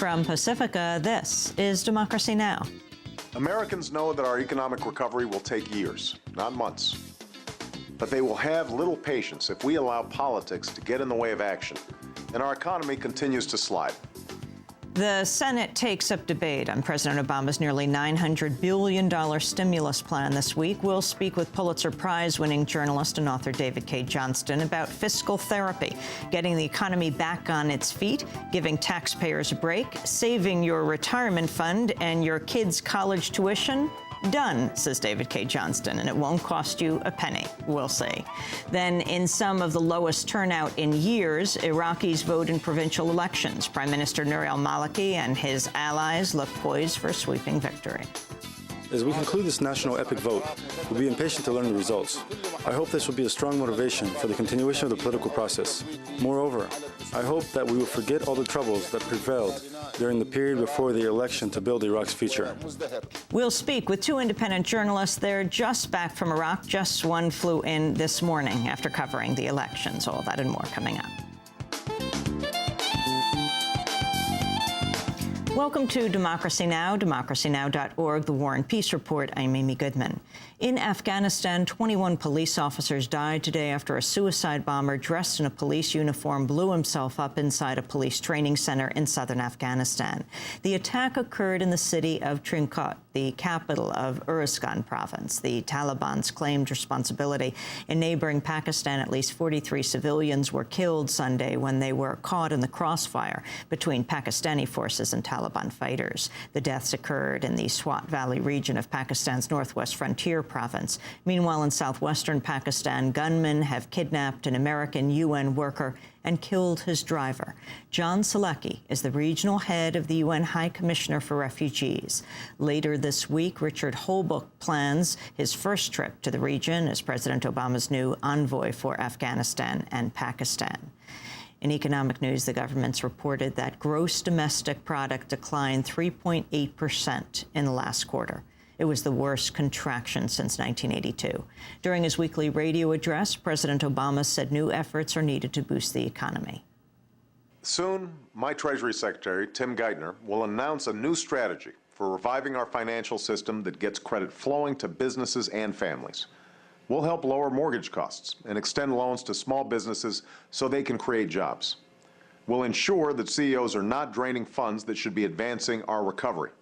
From Pacifica, this is Democracy Now! Americans know that our economic recovery will take years, not months. But they will have little patience if we allow politics to get in the way of action, and our economy continues to slide. The Senate takes up debate on President Obama's nearly $900 billion stimulus plan this week. We'll speak with Pulitzer Prize-winning journalist and author David K. Johnston about fiscal therapy, getting the economy back on its feet, giving taxpayers a break, saving your retirement fund and your kids' college tuition. Done, says David K. Johnston, and it won't cost you a penny, we'll see. Then, in some of the lowest turnout in years, Iraqis vote in provincial elections. Prime Minister Al-Maliki and his allies look poised for a sweeping victory. As we conclude this national epic vote, we'll be impatient to learn the results. I hope this will be a strong motivation for the continuation of the political process. Moreover, I hope that we will forget all the troubles that prevailed during the period before the election to build Iraq's future. We'll speak with two independent journalists. They're just back from Iraq. Just one flew in this morning after covering the elections. All that and more coming up. Welcome to Democracy Now!, democracynow.org, the War and Peace Report. I'm Amy Goodman. In Afghanistan, 21 police officers died today after a suicide bomber dressed in a police uniform blew himself up inside a police training center in southern Afghanistan. The attack occurred in the city of Trincote, the capital of Uruzgan province. The Taliban's claimed responsibility. In neighboring Pakistan, at least 43 civilians were killed Sunday when they were caught in the crossfire between Pakistani forces and Taliban fighters. The deaths occurred in the Swat Valley region of Pakistan's northwest frontier province. Meanwhile, in southwestern Pakistan, gunmen have kidnapped an American UN worker and killed his driver. John Selecki is the regional head of the UN High Commissioner for Refugees. Later this week, Richard Holbrooke plans his first trip to the region as President Obama's new envoy for Afghanistan and Pakistan. In economic news, the government's reported that gross domestic product declined 3.8% in the last quarter. It was the worst contraction since 1982. During his weekly radio address, President Obama said new efforts are needed to boost the economy. Soon, my Treasury Secretary, Tim Geithner, will announce a new strategy for reviving our financial system that gets credit flowing to businesses and families. We'll help lower mortgage costs and extend loans to small businesses so they can create jobs. We'll ensure that CEOs are not draining funds that should be advancing our recovery.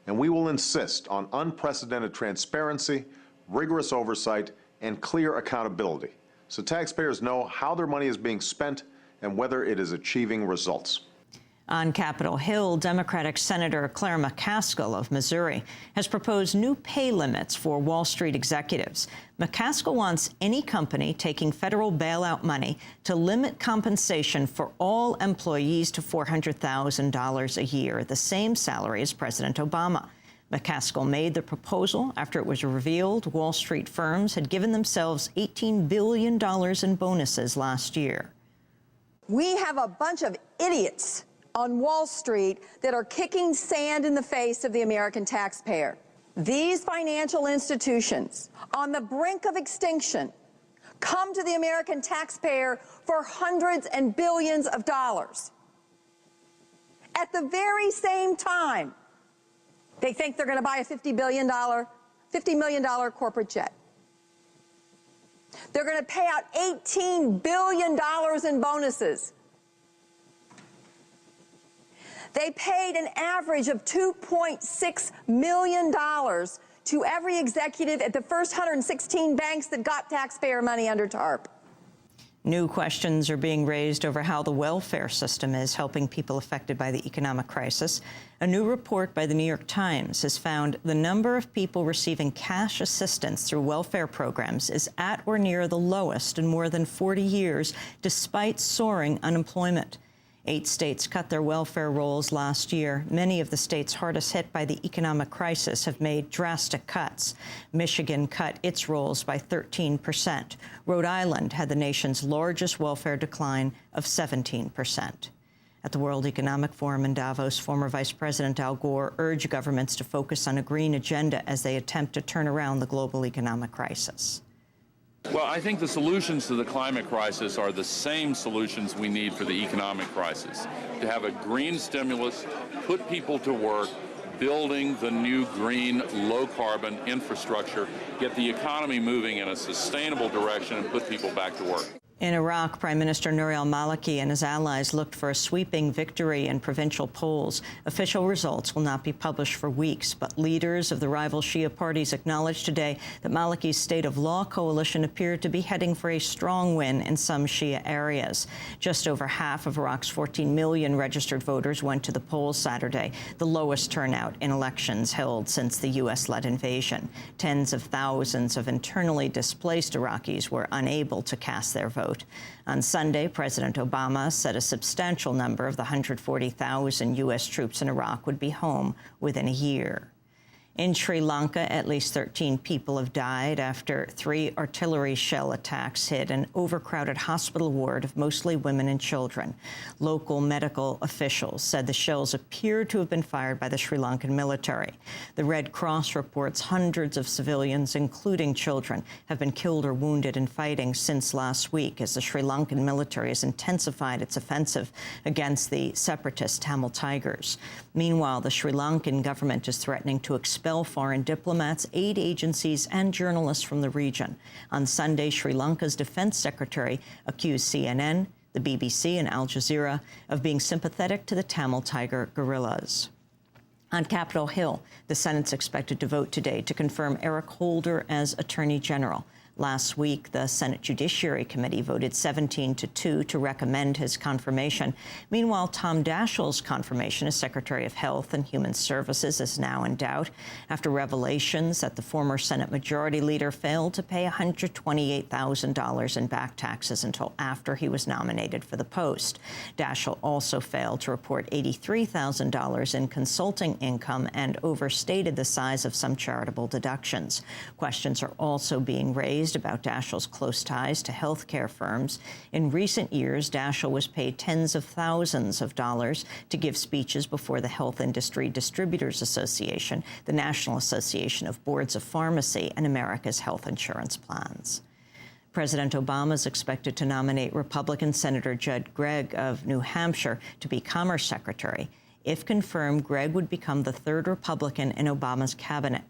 And we will insist on unprecedented transparency, rigorous oversight, and clear accountability, so taxpayers know how their money is being spent and whether it is achieving results. On Capitol Hill, Democratic Senator Claire McCaskill of Missouri has proposed new pay limits for Wall Street executives. McCaskill wants any company taking federal bailout money to limit compensation for all employees to $400,000 a year, the same salary as President Obama. McCaskill made the proposal after it was revealed Wall Street firms had given themselves $18 billion in bonuses last year. We have a bunch of idiots on Wall Street that are kicking sand in the face of the American taxpayer. These financial institutions, on the brink of extinction, come to the American taxpayer for hundreds and billions of dollars. At the very same time, they think they're going to buy a $50 million corporate jet. They're going to pay out $18 billion in bonuses. They paid an average of $2.6 million to every executive at the first 116 banks that got taxpayer money under TARP. New questions are being raised over how the welfare system is helping people affected by the economic crisis. A new report by the New York Times has found the number of people receiving cash assistance through welfare programs is at or near the lowest in more than 40 years, despite soaring unemployment. 8 states cut their welfare rolls last year. Many of the states hardest hit by the economic crisis have made drastic cuts. Michigan cut its rolls by 13%. Rhode Island had the nation's largest welfare decline of 17%. At the World Economic Forum in Davos, former Vice President Al Gore urged governments to focus on a green agenda as they attempt to turn around the global economic crisis. Well, I think the solutions to the climate crisis are the same solutions we need for the economic crisis. To have a green stimulus, put people to work, building the new green, low-carbon infrastructure, get the economy moving in a sustainable direction, and put people back to work. In Iraq, Prime Minister Al-Maliki and his allies looked for a sweeping victory in provincial polls. Official results will not be published for weeks, but leaders of the rival Shia parties acknowledged today that Maliki's State of Law coalition appeared to be heading for a strong win in some Shia areas. Just over half of Iraq's 14 million registered voters went to the polls Saturday, the lowest turnout in elections held since the U.S.-led invasion. Tens of thousands of internally displaced Iraqis were unable to cast their vote. On Sunday, President Obama said a substantial number of the 140,000 U.S. troops in Iraq would be home within a year. In Sri Lanka, at least 13 people have died after 3 artillery shell attacks hit an overcrowded hospital ward of mostly women and children. Local medical officials said the shells appear to have been fired by the Sri Lankan military. The Red Cross reports hundreds of civilians, including children, have been killed or wounded in fighting since last week as the Sri Lankan military has intensified its offensive against the separatist Tamil Tigers. Meanwhile, the Sri Lankan government is threatening to expel foreign diplomats, aid agencies, and journalists from the region. On Sunday, Sri Lanka's defense secretary accused CNN, the BBC, and Al Jazeera of being sympathetic to the Tamil Tiger guerrillas. On Capitol Hill, the Senate's expected to vote today to confirm Eric Holder as Attorney General. Last week, the Senate Judiciary Committee voted 17-2 to recommend his confirmation. Meanwhile, Tom Daschle's confirmation as Secretary of Health and Human Services is now in doubt after revelations that the former Senate Majority Leader failed to pay $128,000 in back taxes until after he was nominated for the post. Daschle also failed to report $83,000 in consulting income and overstated the size of some charitable deductions. Questions are also being raised about Daschle's close ties to healthcare firms. In recent years, Daschle was paid tens of thousands of dollars to give speeches before the Health Industry Distributors Association, the National Association of Boards of Pharmacy, and America's Health Insurance Plans. President Obama is expected to nominate Republican Senator Judd Gregg of New Hampshire to be Commerce Secretary. If confirmed, Gregg would become the third Republican in Obama's cabinet.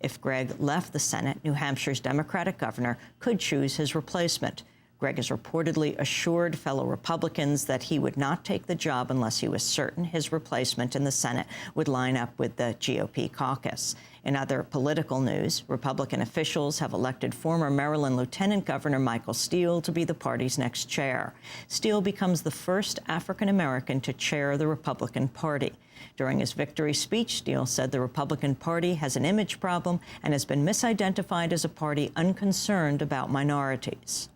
If Gregg left the Senate, New Hampshire's Democratic governor could choose his replacement. Gregg has reportedly assured fellow Republicans that he would not take the job unless he was certain his replacement in the Senate would line up with the GOP caucus. In other political news, Republican officials have elected former Maryland Lieutenant Governor Michael Steele to be the party's next chair. Steele becomes the first African-American to chair the Republican Party. During his victory speech, Steele said the Republican Party has an image problem and has been misidentified as a party unconcerned about minorities.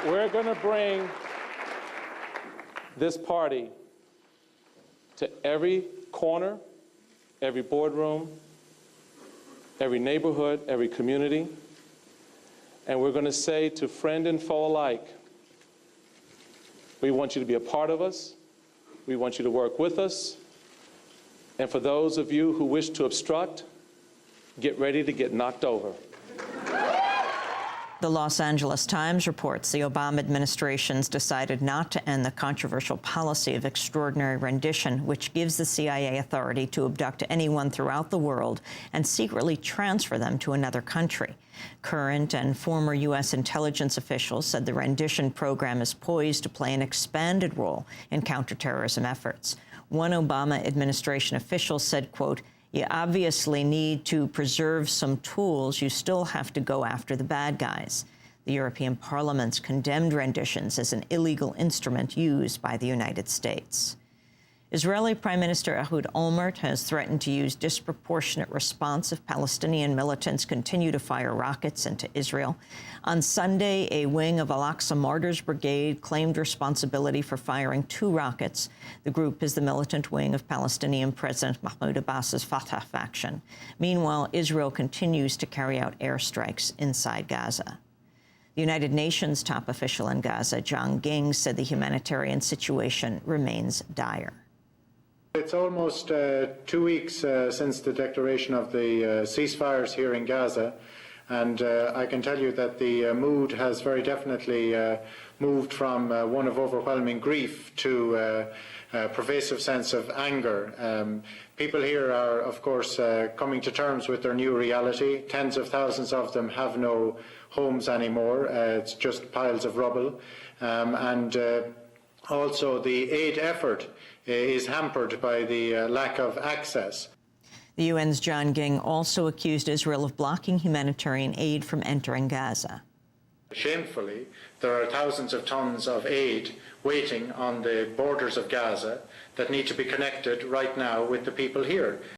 We're going to bring this party to every corner, every boardroom, every neighborhood, every community, and we're going to say to friend and foe alike, we want you to be a part of us, we want you to work with us, and for those of you who wish to obstruct, get ready to get knocked over. The Los Angeles Times reports the Obama administration's decided not to end the controversial policy of extraordinary rendition, which gives the CIA authority to abduct anyone throughout the world and secretly transfer them to another country. Current and former U.S. intelligence officials said the rendition program is poised to play an expanded role in counterterrorism efforts. One Obama administration official said, quote, "You obviously need to preserve some tools. You still have to go after the bad guys." The European Parliament's condemned renditions as an illegal instrument used by the United States. Israeli Prime Minister Ehud Olmert has threatened to use disproportionate response if Palestinian militants continue to fire rockets into Israel. On Sunday, a wing of Al-Aqsa Martyrs Brigade claimed responsibility for firing 2 rockets. The group is the militant wing of Palestinian President Mahmoud Abbas's Fatah faction. Meanwhile, Israel continues to carry out airstrikes inside Gaza. The United Nations top official in Gaza, Ging, said the humanitarian situation remains dire. It's almost 2 weeks since the declaration of the ceasefires here in Gaza, And I can tell you that the mood has very definitely moved from one of overwhelming grief to a pervasive sense of anger. People here are, of course, coming to terms with their new reality. Tens of thousands of them have no homes anymore. It's just piles of rubble. Also, the aid effort is hampered by the lack of access. The UN's John Ging also accused Israel of blocking humanitarian aid from entering Gaza. Shamefully, there are thousands of tons of aid waiting on the borders of Gaza that need to be connected right now with the people here.